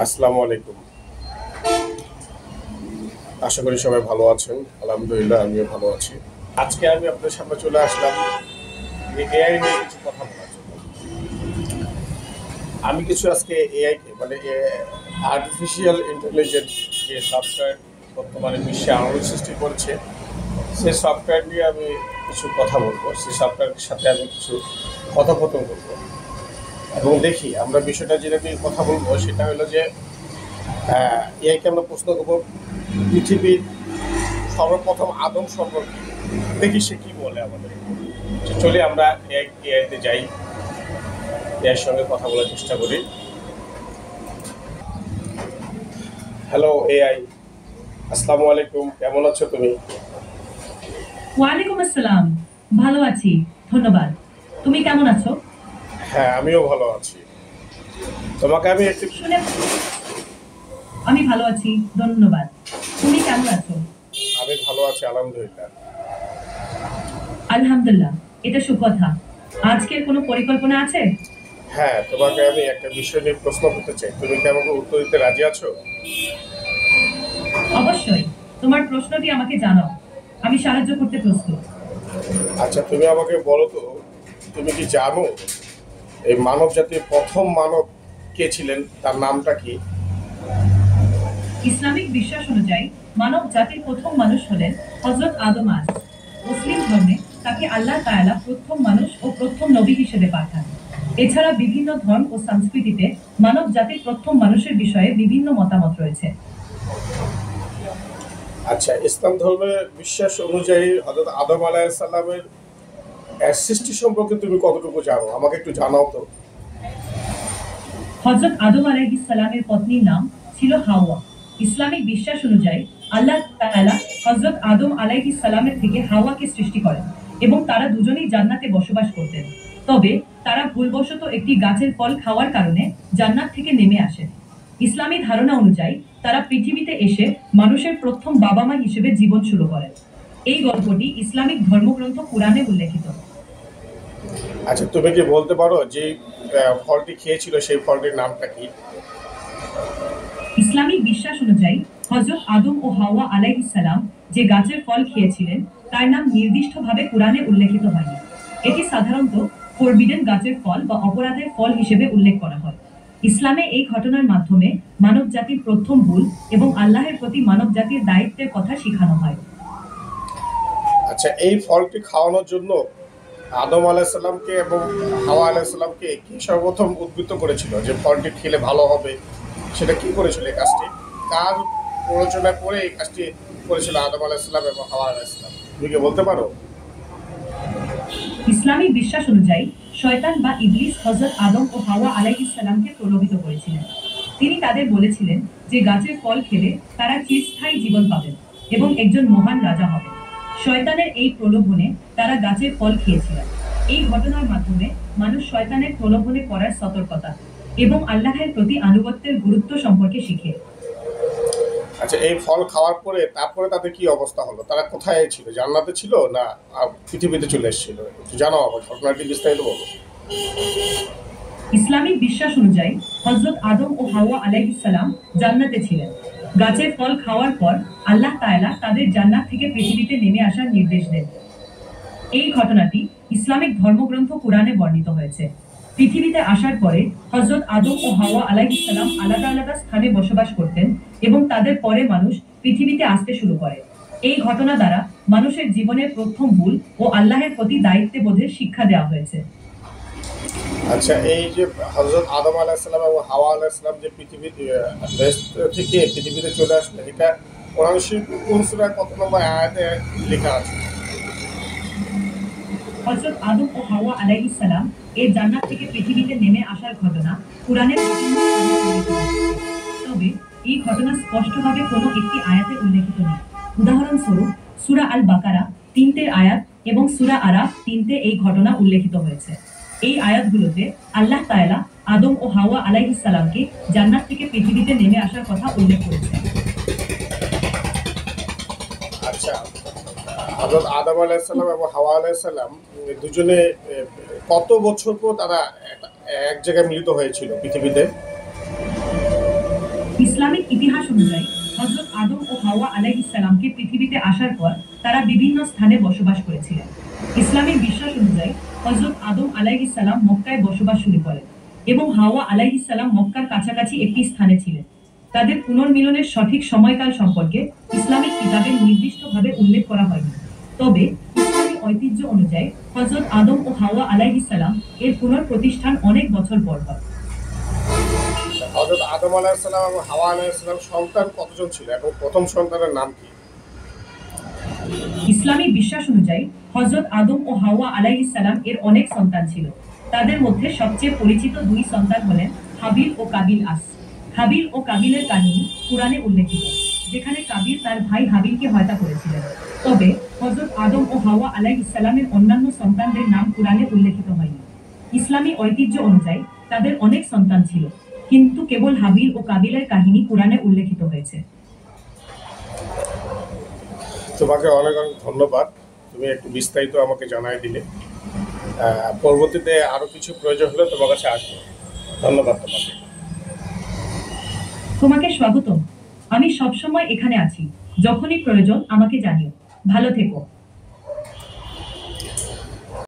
আসসালামু আলাইকুম। আশা করি সবাই ভালো আছেন। আলহামদুলিল্লাহ আমিও ভালো আছি। আজকে আমি আপনাদের সামনে চলে আসলাম এআই নিয়ে কিছু কথা বলার জন্য। আমি কিছু আজকে এআই মানে আর্টিফিশিয়াল ইন্টেলিজেন্স যে সফটওয়্যার বর্তমানে বিশ্বে আলোড়ন সৃষ্টি করছে, সেই সফটওয়্যার নিয়ে আমি কিছু কথা বলবো। সেই সফটওয়্যারের সাথে আমি কিছু কথোপকথন করবো এবং দেখি আমরা বিষয়টা যেটা নিয়ে কথা বলবো সেটা হলো যে এআইকে আমরা প্রশ্ন করবো পৃথিবীর সর্বপ্রথম আদম সম্পর্কে, দেখি সে কি বলে আমাদের। চলে আমরা এআইতে যাই, এআইয়ের সঙ্গে কথা বলার চেষ্টা করি। হ্যালো এআই, আসসালামু আলাইকুম, কেমন আছো তুমি? ওয়ালাইকুম আসসালাম। ভালো আছি, ধন্যবাদ। তুমি কেমন আছো? হ্যাঁ, আমিও ভালো আছি। তোমাকে আমি একটি শুনে আমি ভালো আছি, ধন্যবাদ। তুমি কেমন আছো? আমি ভালো আছি আলহামদুলিল্লাহ। আলহামদুলিল্লাহ, এটা সুকথা। আজকের কোনো পরিকল্পনা আছে? হ্যাঁ, তোমাকে আমি একটা বিষয় নিয়ে প্রশ্ন করতে চাই, তুমি কি আমাকে উত্তর দিতে রাজি আছো? অবশ্যই। তোমার প্রশ্নটি আমাকে জানাও, আমি সাহায্য করতে প্রস্তুত। আচ্ছা, তুমি আমাকে বলো তো, তুমি কি জানো এই মানব জাতির প্রথম মানব কে ছিলেন, তার নামটা কি? ইসলামিক বিশ্বাস অনুযায়ী মানব জাতির প্রথম মানুষ হলেন হযরত আদম আলাইহিস। মুসলিম ধর্মে তাকে আল্লাহ তাআলা প্রথম মানুষ ও প্রথম নবী হিসেবে পাঠান। এছাড়া বিভিন্ন ধর্ম ও সংস্কৃতিতে মানব জাতির প্রথম মানুষের বিষয়ে বিভিন্ন মতামত রয়েছে। আচ্ছা, ইসলাম ধর্মের বিশ্বাস অনুযায়ী হযরত আদম আলাইহিস সালামের সৃষ্টি সম্পর্কে তুমি কতটুকু জানো, আমাকে একটু জানাও তো। হযরত আদম আলাইহিস সালামের পত্নীর নাম ছিল হাওয়া। ইসলামিক বিশ্বাস অনুযায়ী আল্লাহ তাআলা হযরত আদম আলাইহিস সালামের থেকে হাওয়াকে সৃষ্টি করেন এবং তারা দুজনেই জান্নাতে বসবাস করতেন। তবে তারা ভুলবশত একটি গাছের ফল খাওয়ার কারণে জান্নাত থেকে নেমে আসেন। ইসলামী ধারণা অনুযায়ী তারা পৃথিবীতে এসে মানুষের প্রথম বাবা-মা হিসেবে জীবন শুরু করেন। এই গল্পটি ইসলামিক ধর্মগ্রন্থ কুরআনে উল্লেখিত। আচ্ছা, তুমি কি বলতে পারো যে ফলটি খেয়েছিল সেই ফলটির নামটা কি? ইসলামিক বিশ্বাস অনুযায়ী হযরত আদম ও হাওয়া আলাইহিস সালাম যে গাছের ফল খেয়েছিলেন তার নাম নির্দিষ্টভাবে কুরআনে উল্লেখিত হয়নি। এটি সাধারণত ফরবিডেন গাছের ফল বা অপরাধের ফল হিসেবে উল্লেখ করা হয়। ইসলামে এই ঘটনার মাধ্যমে মানব জাতির প্রথম ভুল এবং আল্লাহের প্রতি মানব জাতির দায়িত্বের কথা শেখানো হয়। আচ্ছা, এই ফলটি খাওয়ানোর জন্য আদম আলাইহিস সালামকে এবং হাওয়া আলাইহিস সালামকে কি সর্বপ্রথম উদ্বুদ্ধ করেছিল যে ফলটি খেলে ভালো হবে? সেটা কি করেছিল এই কাজটি? কার প্ররোচনা করে এই কাজটি করেছিল আদম আলাইহিস সালাম এবং হাওয়া আলাইহিস সালাম? তুমি কি বলতে পারো? ইসলামিক বিশ্বাস অনুযায়ী শয়তান বা ইবলিস হযরত আদম ও হাওয়া আলাইহিস সালামকে প্রলোভিত করেছিলেন। তিনি তাদের বলেছিলেন যে গাছের ফল খেলে তারা চিরস্থায়ী জীবন পাবেন এবং একজন মহান রাজা হবেন। শয়তানের এই প্রলোভনে তারা গাছের ফল খেয়েছিল। এই ঘটনার মাধ্যমে মানুষ শয়তানের প্রলোভনে পড়ার সতর্কতা এবং আল্লাহের প্রতি আনুগত্যের গুরুত্ব সম্পর্কে শিখে। আচ্ছা, এই ফল খাওয়ার পরে তারপরে তাদের কি অবস্থা হলো? তারা কোথায় ছিল? জান্নাতে ছিল না পৃথিবীতে চলে এসেছিল? একটু জানাও, আমার ঘটনাটি বিস্তারিত বলো। ইসলামিক বিশ্বাস অনুযায়ী হযরত আদম ও হাওয়া আলাইহিস সালাম জান্নাতে ছিলেন। গাছের ফল খাওয়ার পর আল্লাহ তাআলা তাদের জান্নাত থেকে পৃথিবীতে নেমে আসার নির্দেশ দেন। এই ঘটনাটি ইসলামিক ধর্মগ্রন্থ কুরআনে বর্ণিত হয়েছে। পৃথিবীতে আসার পরে হযরত আদম ও হাওয়া আলাইহিস সালাম আলাদা আলাদা স্থানে বসবাস করতেন এবং তাদের পরে মানুষ পৃথিবীতে আসতে শুরু করে। এই ঘটনা দ্বারা মানুষের জীবনের প্রথম ভুল ও আল্লাহের প্রতি দায়িত্ববোধের শিক্ষা দেওয়া হয়েছে। আচ্ছা, এই যে হযরত আদম আলাইহিস সালাম এবং হাওয়া আলাইহিস সালাম যে পৃথিবীতে দেশ থেকে পৃথিবীতে চলে আসলো, এটা কোরআন শরীফের কোন সূরার কত নম্বর আয়াতে লেখা আছে? হযরত আদম ও হাওয়া আলাইহিস সালাম এর জান্নাত থেকে পৃথিবীতে নেমে আসার ঘটনা কুরআনের বিভিন্ন স্থানে উল্লেখিত হয়েছে। তবে এই ঘটনা স্পষ্টভাবে কোনো একটি আয়াতে উল্লেখিত নেই। উদাহরণস্বরূপ সূরা আল বাকারা ৩ আয়াত এবং সূরা আরাফ ৩ এই ঘটনা উল্লেখিত হয়েছে। এই আয়াতগুলোতে আল্লাহ তাআলা আদম ও হাওয়া আলাইহিস সালামকে জান্নাত থেকে পৃথিবীতে নেমে আসার কথা উল্লেখ করেছেন। আচ্ছা, হযরত আদম আলাইহিস সালাম এবং হাওয়া আলাইহিস সালাম দুজনে কত বছর পর তারা এক জায়গায় মিলিত হয়েছিল পৃথিবীতে? ইসলামিক ইতিহাস অনুযায়ী হযরত আদম ও হাওয়া আলাইহিস সালামকে পৃথিবীতে আসার পর তারা বিভিন্ন স্থানে বসবাস করেছিলেন। ইসলামিক বিশ্বাস অনুযায়ী হযরত আদম আলাইহিস সালাম মক্কায় বসবাস শুরু করেন এবং হাওয়া আলাইহিস সালাম মক্কার কাছাকাছি একটি স্থানে ছিলেন। তাদের পুনর্মিলনের সঠিক সময়কাল সম্পর্কে ইসলামিক কিতাবে নির্দিষ্টভাবে উল্লেখ করা হয়নি। তবে ইসলামী ঐতিহ্য অনুযায়ী হযরত আদম ও হাওয়া আলাইহিস সালাম এর পুনঃপ্রতিষ্ঠান অনেক বছর পর হয়। হযরত আদম আলাইহিস সালাম এবং হাওয়া আলাইহিস সালাম সন্তান কতজন ছিল এবং প্রথম সন্তানের নাম কি? ইসলামী বিশ্বাস অনুযায়ী হযরত আদম ও হাওয়া আলাইহিস সালাম এর অনেক সন্তান ছিল। তাদের মধ্যে সবচেয়ে পরিচিত দুই সন্তান হলেন হাবিল ও কাবিল আস। হাবিল ও কাবিলের কাহিনী কুরআনে উল্লেখিত, যেখানে কাবিল তার ভাই হাবিলকে হত্যা করেছিলেন। তবে হযরত আদম ও হাওয়া আলাইহিস সালামের অন্যান্য সন্তানদের নাম কুরআনে উল্লেখিত হয়নি। ইসলামী ঐতিহ্য অনুযায়ী তাদের অনেক সন্তান ছিল, কিন্তু কেবল হাবিল ও কাবিলের কাহিনী কুরআনে উল্লেখিত হয়েছে। তোমাকে অনেক অনেক ধন্যবাদ, তুমি একটু বিস্তারিত আমাকে জানাই দিলে। পরবর্তীতে আরও কিছু প্রয়োজন হলে তোমার কাছে আসবো। ধন্যবাদ তোমাকে। তোমাকে স্বাগতম। আমি সবসময় এখানে আছি, যখনই প্রয়োজন আমাকে জানিও। ভালো থেকো।